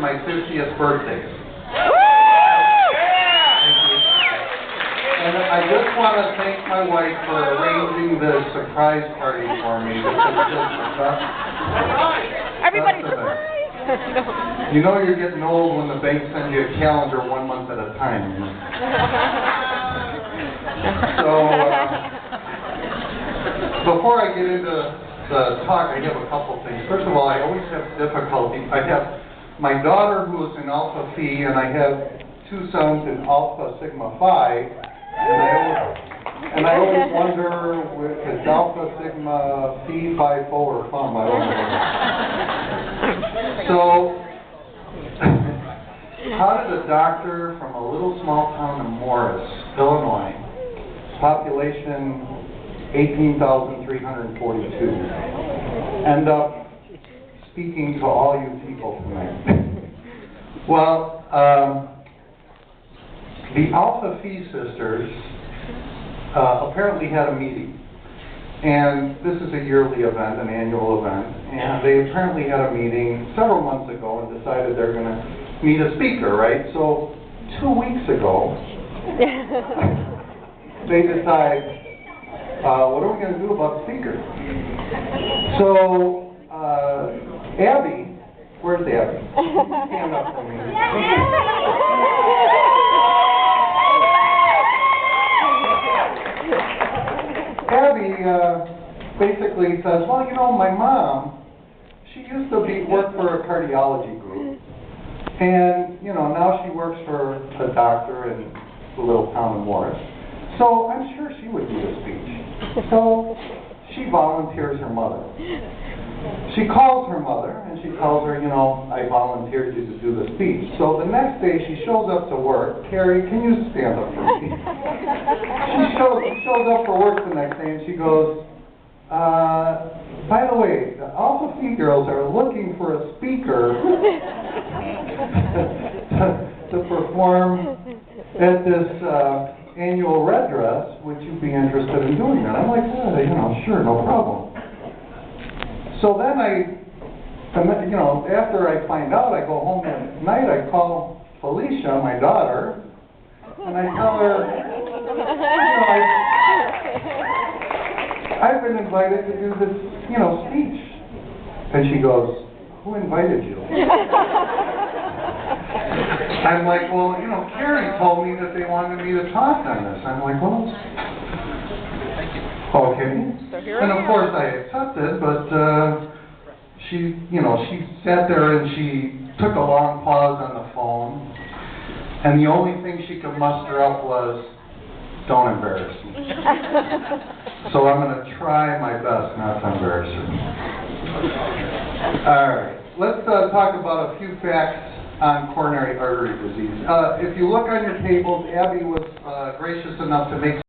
my 50th birthday. And I just want to thank my wife for arranging the surprise party for me. This is just the best. Everybody's surprised. You know you're getting old when the bank sends you a calendar 1 month at a time. You know? So, before I get into the talk, I have a couple things. First of all, I always have difficulty. I have my daughter who is in Alpha Phi, and I have 2 sons in Alpha Sigma Phi, and I always wonder if it's Alpha Sigma Phi, Phi, Pho, or Phi. I don't know. So, how did a doctor from a little small town in Morris, Illinois, population 18,342, end up speaking to all you people tonight? Well, the Alpha Phi sisters apparently had a meeting. And this is a yearly event, an annual event, and they apparently had a meeting several months ago and decided they're going to meet a speaker, right? So 2 weeks ago, they decide, what are we going to do about the speaker? So, Abby, where's Abby? Stand up for me. Abby basically says, well, you know, my mom, she used to work for a cardiology group. And, you know, now she works for a doctor in the little town of Morris. So I'm sure she would do a speech. So she volunteers her mother. She calls her mother and she tells her, you know, I volunteered you to do the speech. So the next day she shows up to work. Carrie, can you stand up for me? She shows up for work the next day and she goes, by the way, the Alpha Phi girls are looking for a speaker to perform at this annual red dress. Would you be interested in doing that? I'm like, you know, sure, no problem. So then you know, after I find out, I go home at night, I call Felicia, my daughter, and I tell her, you know, I've been invited to do this, you know, speech. And she goes, who invited you? I'm like, well, you know, Carrie told me that they wanted me to talk on this. I'm like, well, okay. And of course I accepted, but she, you know, she sat there and she took a long pause on the phone, and the only thing she could muster up was, don't embarrass me. So I'm going to try my best not to embarrass her. All right, let's talk about a few facts on coronary artery disease. If you look on your tables, Abby was gracious enough to make